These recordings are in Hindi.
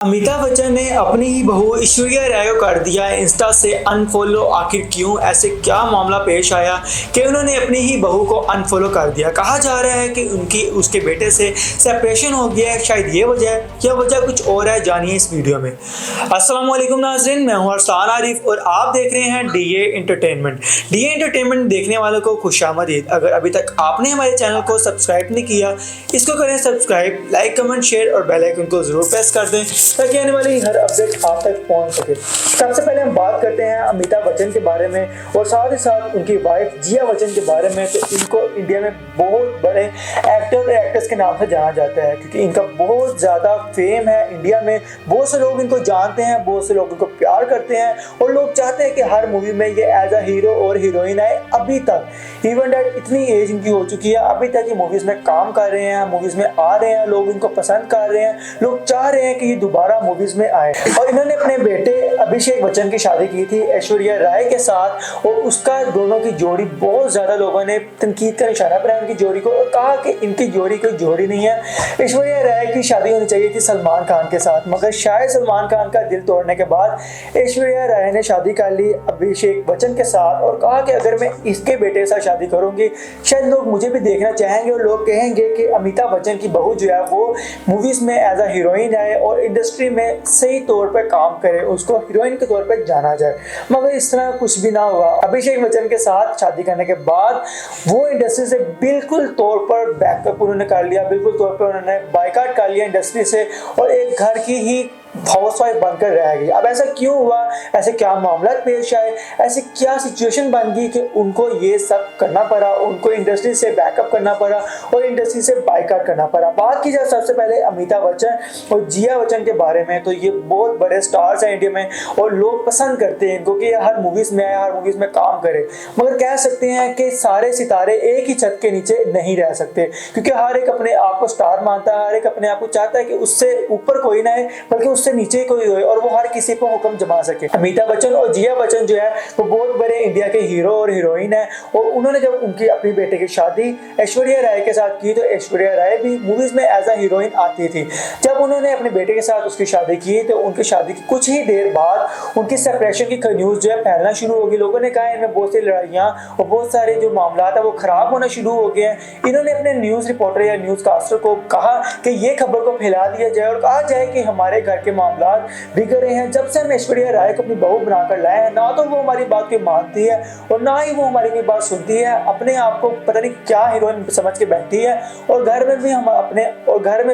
अमिताभ बच्चन ने अपनी ही बहू ऐश्वर्या राय को कर दिया इंस्टा से अनफॉलो। आखिर क्यों, ऐसे क्या मामला पेश आया कि उन्होंने अपनी ही बहू को अनफॉलो कर दिया। कहा जा रहा है कि उनकी उसके बेटे से सेपरेशन हो गया है, शायद ये वजह है या वजह कुछ और है। जानिए इस वीडियो में। अस्सलाम वालेकुम नाज़रीन, मैं हूं अरसान आरिफ और आप देख रहे हैं डीए एंटरटेनमेंट। डीए एंटरटेनमेंट देखने वालों को खुशामदीद। अगर अभी तक आपने हमारे चैनल को सब्सक्राइब नहीं किया, इसको करें सब्सक्राइब, लाइक कमेंट शेयर और बेल आइकन को जरूर प्रेस कर दें ताकि आने वाली हर अपडेट आप तक पहुंच सके। सबसे पहले हम बात करते हैं अमिताभ बच्चन के बारे में और साथ ही साथ उनकी वाइफ जिया बच्चन के बारे में। तो इनको इंडिया में बहुत बड़े एक्टर और एक्ट्रेस के नाम से जाना जाता है क्योंकि इनका बहुत ज़्यादा फेम है इंडिया में। बहुत से लोग इनको जानते हैं, बहुत से लोग इनको प्यार करते हैं और लोग चाहते हैं कि हर मूवी में ये एज अ हीरो और हीरोइन आए। अभी तक इवन दैट इतनी एज इनकी हो चुकी है, अभी तक ये मूवीज़ में काम कर रहे हैं, मूवीज़ में आ रहे हैं, लोग इनको पसंद कर रहे हैं, लोग चाह रहे हैं कि ये दोबारा मूवीज में आए। और इन्होंने अपने बेटे अभिषेक बच्चन की शादी की थी ऐश्वर्या राय के साथ और उसका दोनों की जोड़ी बहुत ज्यादा लोगों ने तनकीद का निशाना बनाया उनकी जोड़ी को और कहा कि इनकी जोड़ी कोई जोड़ी नहीं है। ऐश्वर्या राय की शादी होनी चाहिए थी सलमान खान के साथ, मगर शायद सलमान खान का दिल तोड़ने के बाद ऐश्वर्या राय ने शादी कर ली अभिषेक बच्चन के साथ और कहा कि अगर मैं इसके बेटे के साथ शादी करूंगी शायद लोग मुझे भी देखना चाहेंगे और लोग कहेंगे कि अमिताभ बच्चन की बहू जो है वो मूवीज में एज अ हीरोइन आए और इंडस्ट्री में सही तौर पे काम करे, उसको हीरोइन के तौर पे जाना जाए। मगर इस तरह कुछ भी ना हुआ। अभिषेक बच्चन के साथ शादी करने के बाद वो इंडस्ट्री से बिल्कुल तौर पर बैकअप उन्होंने कर लिया, बिल्कुल तौर पर उन्होंने बायकॉट कर लिया इंडस्ट्री से और एक घर की ही हाउसवाइफ बनकर रह गई। अब ऐसा क्यों हुआ, ऐसे क्या मामला पेश आए, ऐसी क्या सिचुएशन बन गई कि उनको ये सब करना पड़ा, उनको इंडस्ट्री से बैकअप करना पड़ा और इंडस्ट्री से बायकॉट करना पड़ा। बात की जाए सबसे पहले अमिताभ बच्चन और जिया बच्चन के बारे में, तो ये बहुत बड़े स्टार्स हैं इंडिया में और लोग पसंद करते हैं इनको कि हर मूवीज में आए, हर मूवीज में काम करे। मगर कह सकते हैं कि सारे सितारे एक ही छत के नीचे नहीं रह सकते क्योंकि हर एक अपने आप को स्टार मानता है, हर एक अपने आप को चाहता है कि उससे ऊपर कोई ना है बल्कि उससे नीचे कोई होए और वो हर किसी को हुक्म जमा सके। अमिताभ बच्चन और जिया बच्चन जो है वो बहुत बड़े इंडिया के हीरो और हीरोइन है और उन्होंने जब उनकी अपनी बेटे की शादी ऐश्वर्या राय के साथ की तो ऐश्वर्या राय भी मूवीज में एज अ हीरोइन आती थी। जब उन्होंने अपने बेटे के साथ उसकी शादी की तो उनकी शादी की कुछ ही देर बाद उनकी सेपरेशन की न्यूज जो है फैलना शुरू होगी। लोगों ने कहा इनमें बहुत सी लड़ाइयां और बहुत सारे जो मामला है वो खराब होना शुरू हो गए हैं। इन्होंने अपने न्यूज रिपोर्टर या न्यूज कास्टर को कहा कि ये खबर को फैला दिया जाए और कहा जाए कि हमारे घर के मामला बिगड़े हैं। जब से हम ऐश्वर्या राय को अपनी बहू बनाकर लाए हैं, ना तो वो हमारी बात को मानती है और ना ही वो हमारी कोई बात सुनती है। अपने आप को पता नहीं क्या हीरोइन समझ के बैठी है और घर में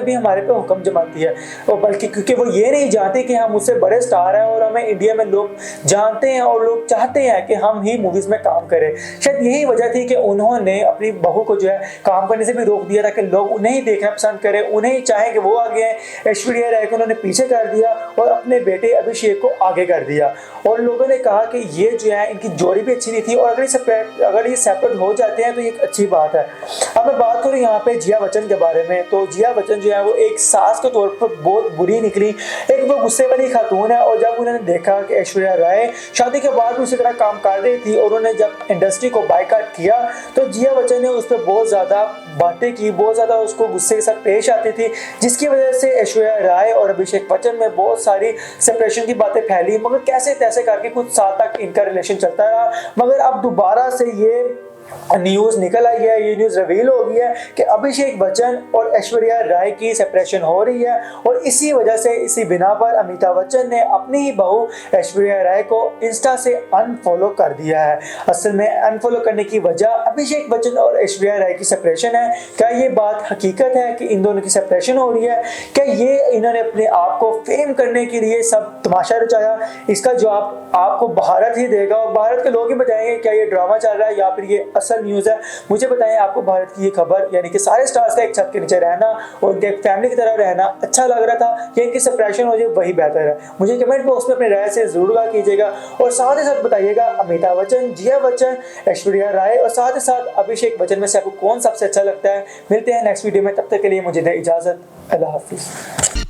भी हमारे पे हुक्म जमाती है और बल्कि क्योंकि वो ये नहीं जानती कि हम उससे बड़े स्टार हैं और हमें इंडिया में लोग जानते हैं और लोग चाहते हैं कि हम ही मूवीज में काम करें। शायद यही वजह थी कि उन्होंने अपनी बहू को जो है काम करने से भी रोक दिया ताकि लोग उन्हें ही देखना पसंद करें, उन्हें ही चाहें कि वो आगे हैं। ऐश्वर्या राय को उन्होंने पीछे कर दिया और अपने बेटे अभिषेक को आगे कर दिया और लोगों ने कहा कि ये जो है इनकी जोड़ी भी अच्छी नहीं थी और अगर ये सेपरेट हो जाते हैं तो ये अच्छी बात है। अब मैं बात करूं यहाँ पे जिया बच्चन के बारे में, तो जिया बच्चन जो है वो एक सास के तौर पर बहुत बुरी निकली। एक वो गुस्से वाली खातून है और जब उन्होंने देखा कि ऐश्वर्या राय शादी के बाद भी उसी तरह काम कर रही थी और उन्होंने जब इंडस्ट्री को बायकॉट किया तो जिया बच्चन ने उस पर बहुत ज़्यादा बातें की, बहुत ज़्यादा उसको गुस्से के साथ पेश आती थी जिसकी वजह से ऐश्वर्या राय और अभिषेक बच्चन में बहुत सारी सेपरेशन की बातें फैली। मगर कैसे तैसे करके कुछ साल तक इनका रिलेशन चलता रहा। मगर अब दोबारा से ये न्यूज निकल आई है, ये न्यूज रिवील हो गई है कि अभिषेक बच्चन और ऐश्वर्या राय की सेपरेशन हो रही है और इसी वजह से इसी बिना पर अमिताभ बच्चन ने अपनी ही बहू ऐश्वर्या राय को इंस्टा से अनफॉलो कर दिया है। असल में अनफॉलो करने की वजह अभिषेक बच्चन और ऐश्वर्या राय की सेपरेशन है। क्या ये बात हकीकत है कि इन दोनों की सेपरेशन हो रही है? क्या ये इन्होंने अपने आप को फेम करने के लिए सब तमाशा रचाया? इसका जवाब आपको भारत ही देगा और भारत के लोग ही बताएंगे क्या ये ड्रामा चल रहा है या फिर ये असल न्यूज़ है। मुझे बताएं आपको भारत की ये खबर यानी कि सारे स्टार्स का एक छत के नीचे रहना और उनके एक फैमिली की तरह रहना अच्छा लग रहा था या इनकी सेपरेशन हो जाए वही बेहतर है? मुझे कमेंट बॉक्स में अपनी राय से जरूर कीजिएगा और साथ ही साथ बताइएगा अमिताभ बच्चन, जिया बच्चन, ऐश्वर्या राय और साथ ही साथ अभिषेक बच्चन में से आपको कौन सबसे अच्छा लगता है। मिलते हैं नेक्स्ट वीडियो में, तब तक के लिए मुझे दें इजाजत। अल्लाह हाफिज।